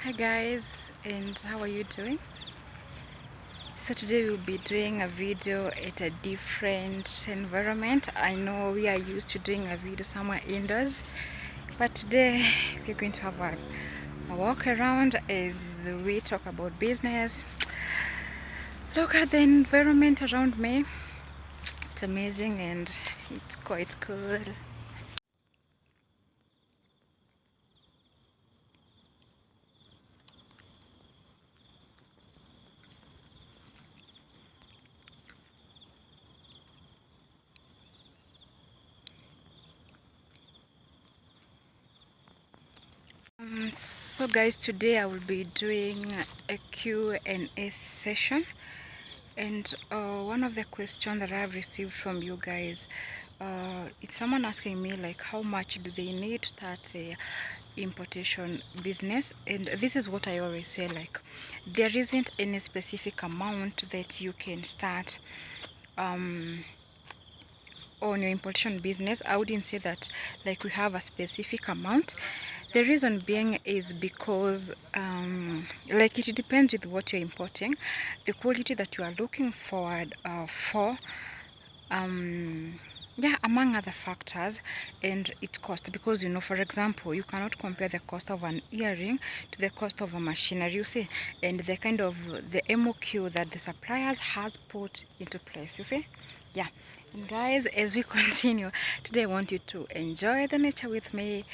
Hi guys, and how are you doing? So today we'll be doing a video at a different environment. I know we are used to doing a video somewhere indoors, but today we're going to have a walk around as we talk about business. Look at the environment around me. It's amazing and it's quite cool. So guys, today I will be doing a Q&A session, and one of the questions that I've received from you guys, it's someone asking me like how much do they need to start their importation business. And this is what I always say, like there isn't any specific amount that you can start on your importation business. I wouldn't say that like we have a specific amount. The reason being is because like it depends with what you're importing, the quality that you are looking forward for, yeah, among other factors, and it costs. Because for example, you cannot compare the cost of an earring to the cost of a machinery, you see, and the kind of the MOQ that the suppliers has put into place, you see. Yeah. And guys, as we continue today, I want you to enjoy the nature with me.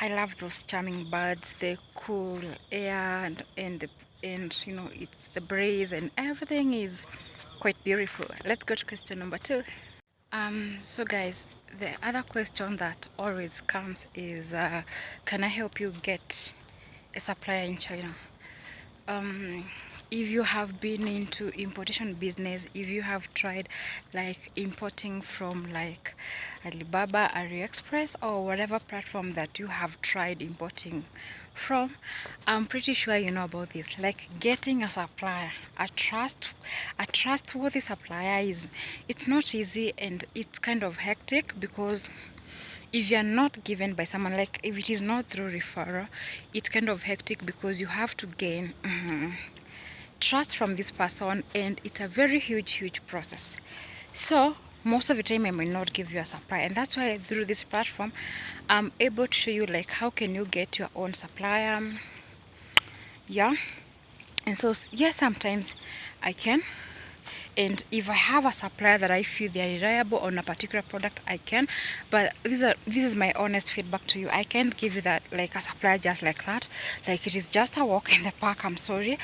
I love those charming birds, the cool air, and it's the breeze, and everything is quite beautiful. Let's go to question number 2. So guys, the other question that always comes is, can I help you get a supplier in China? If you have been into importation business, if you have tried like importing from like Alibaba, AliExpress, or whatever platform that you have tried importing from, I'm pretty sure you know about this. Like getting a supplier, a trustworthy supplier, it's not easy, and it's kind of hectic, because if you're not given by someone, like if it is not through referral, it's kind of hectic, because you have to gain trust from this person, and it's a very huge process. So most of the time I might not give you a supply, and that's why through this platform I'm able to show you like how can you get your own supplier. Yeah. And so yes, sometimes I can, and if I have a supplier that I feel they are reliable on a particular product, I can. But this is my honest feedback to you. I can't give you that like a supplier just like that, like it is just a walk in the park. I'm sorry.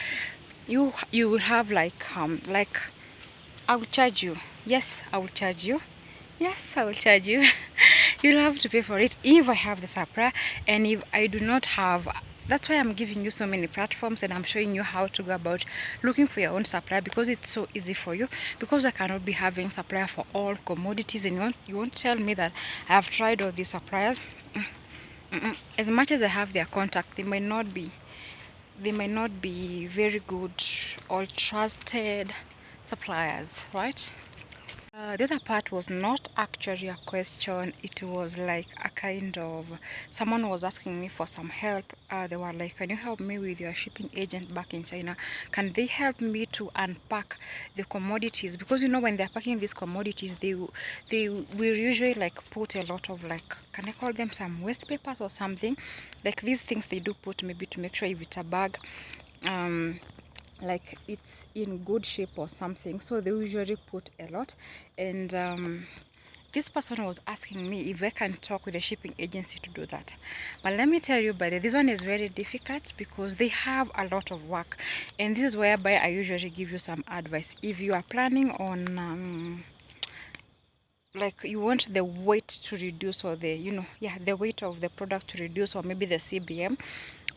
You will have like I will charge you. Yes, I will charge you. Yes, I will charge you. You'll have to pay for it if I have the supplier, and if I do not have. That's why I'm giving you so many platforms, and I'm showing you how to go about looking for your own supplier, because it's so easy for you. Because I cannot be having supplier for all commodities, and you won't tell me that I have tried all these suppliers. As much as I have their contact, they might not be very good or trusted suppliers, right? The other part was not actually a question. It was like a kind of, someone was asking me for some help. They were like, can you help me with your shipping agent back in China? Can they help me to unpack the commodities? Because when they're packing these commodities, they will usually like put a lot of, like, can I call them some waste papers or something? Like these things they do put, maybe to make sure if it's a bag, like it's in good shape or something. So they usually put a lot. And this person was asking me if I can talk with the shipping agency to do that. But let me tell you, buddy, this one is very difficult, because they have a lot of work. And this is whereby I usually give you some advice. If you are planning on like you want the weight to reduce, or the weight of the product to reduce, or maybe the CBM,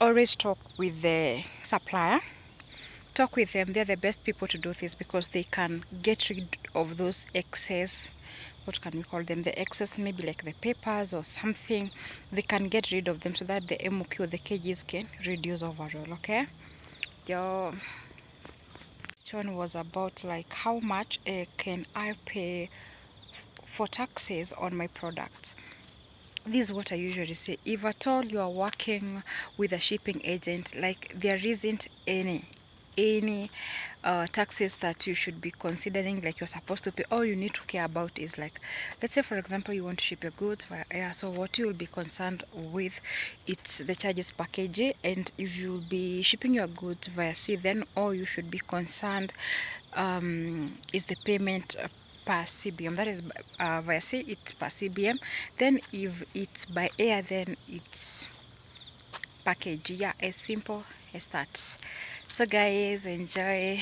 always talk with the supplier. Talk with them. They're the best people to do this, because they can get rid of those excess, what can we call them, the excess, maybe like the papers or something. They can get rid of them, so that the MOQ, the kgs, can reduce overall. Okay, your question was about like how much can I pay for taxes on my products. this is what I usually say. If at all you are working with a shipping agent, like there isn't any taxes that you should be considering, like you're supposed to pay. All you need to care about is, like, let's say for example you want to ship your goods via air, so what you will be concerned with, it's the charges per kg. And if you'll be shipping your goods via sea, then all you should be concerned is the payment per CBM. That is via sea, it's per CBM. Then if it's by air, then it's package. Yeah, as simple as that. So guys, enjoy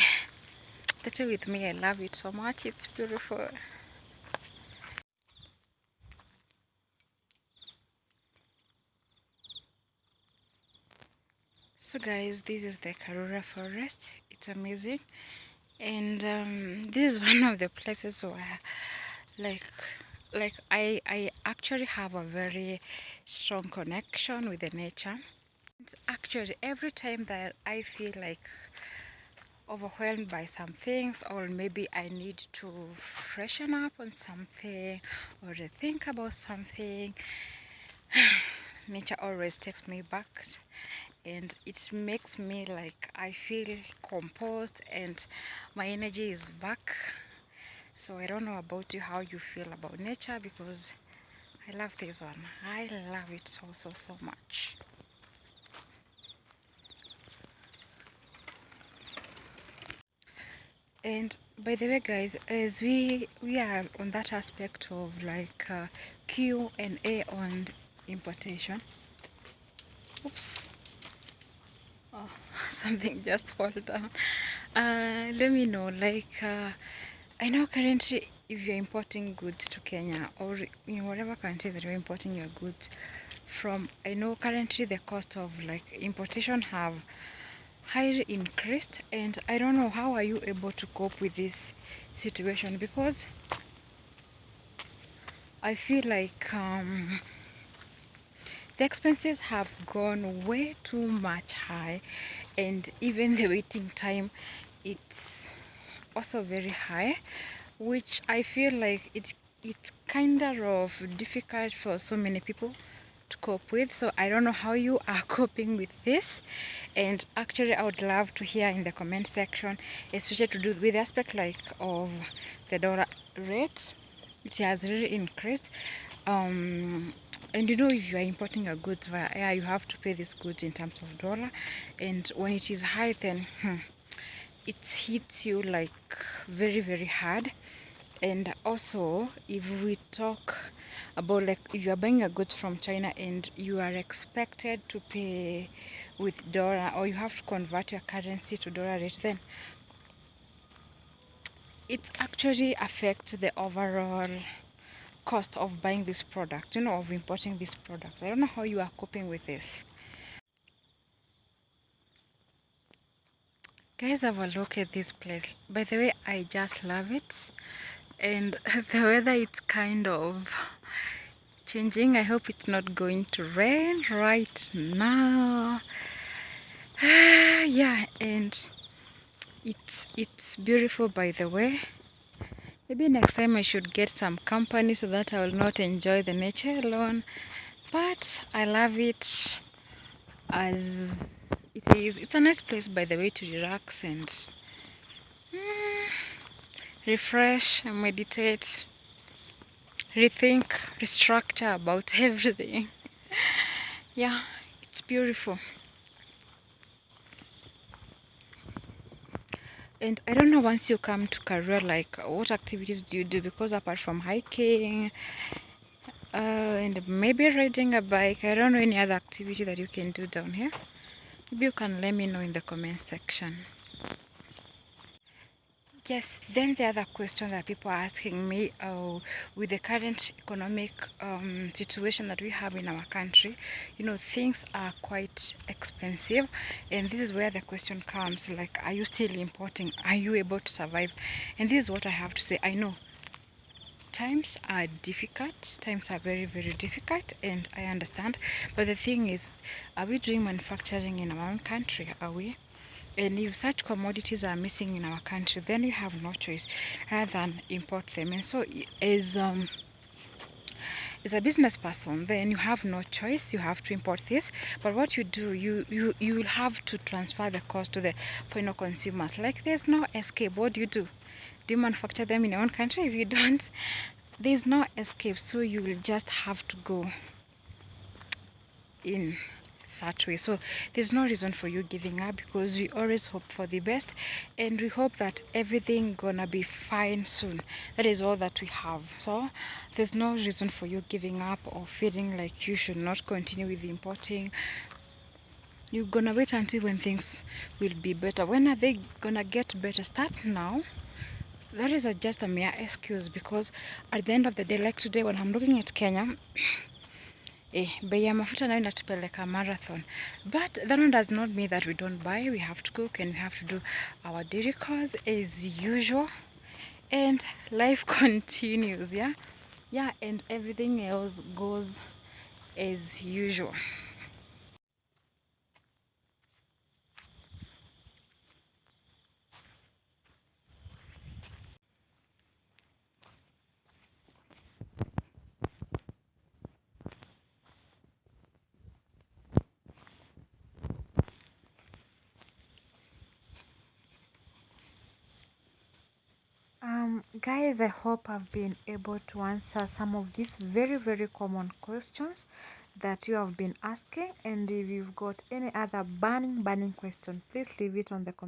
the tea with me. I love it so much. It's beautiful. So guys, this is the Karura forest. It's amazing. And this is one of the places where, like I actually have a very strong connection with the nature. And actually every time that I feel like overwhelmed by some things, or maybe I need to freshen up on something or think about something, nature always takes me back, and it makes me like I feel composed and my energy is back. So I don't know about you, how you feel about nature, because I love this one. I love it so much. And by the way guys, as we are on that aspect of like Q&A on importation. Oops. Oh, something just fall down. Let me know, like I know currently if you're importing goods to Kenya or in whatever country that you're importing your goods from, I know currently the cost of like importation have highly increased, and I don't know how are you able to cope with this situation, because I feel like the expenses have gone way too much high, and even the waiting time, it's also very high, which I feel like it's kind of difficult for so many people to cope with. So I don't know how you are coping with this, and actually I would love to hear in the comment section, especially to do with the aspect like of the dollar rate. It has really increased, and you know, if you are importing your goods via air, you have to pay these goods in terms of dollar, and when it is high, then it hits you like very hard. And also, if we talk about like if you are buying a goods from China and you are expected to pay with dollar, or you have to convert your currency to dollar rate, then it actually affects the overall cost of buying this product, you know, of importing this product. I don't know how you are coping with this. Guys, have a look at this place. By the way, I just love it. And the weather, it's kind of changing. I hope it's not going to rain right now. Yeah, and it's beautiful, by the way. Maybe next time I should get some company so that I will not enjoy the nature alone. But I love it as it is. It's a nice place, by the way, to relax and refresh and meditate, rethink, restructure about everything. Yeah, it's beautiful. And I don't know, once you come to Karura, like what activities do you do? Because apart from hiking and maybe riding a bike, I don't know any other activity that you can do down here. Maybe you can let me know in the comment section. Yes, then the other question that people are asking me, with the current economic situation that we have in our country, you know, things are quite expensive, and this is where the question comes, like, are you still importing? Are you able to survive? And this is what I have to say. I know times are difficult, times are very difficult, and I understand, but the thing is, are we doing manufacturing in our own country? Are we? And if such commodities are missing in our country, then you have no choice rather than import them. And so as is a business person, then you have no choice, you have to import this. But what you do, you will have to transfer the cost to the final consumers. Like, there's no escape. What do? Do you manufacture them in your own country? If you don't, there's no escape. So you will just have to go in that way. So there's no reason for you giving up, because we always hope for the best, and we hope that everything gonna be fine soon. That is all that we have. So there's no reason for you giving up or feeling like you should not continue with importing. You're gonna wait until when things will be better. When are they gonna get better? Start now. That is just a mere excuse, because at the end of the day, like today when I'm looking at Kenya, bei ya mafuta nayo inatupeleka marathon. But that one does not mean that we don't buy. We have to cook and we have to do our daily chores as usual. And life continues, yeah? Yeah, and everything else goes as usual. Guys, I hope I've been able to answer some of these very common questions that you have been asking. And if you've got any other burning question, please leave it on the comment.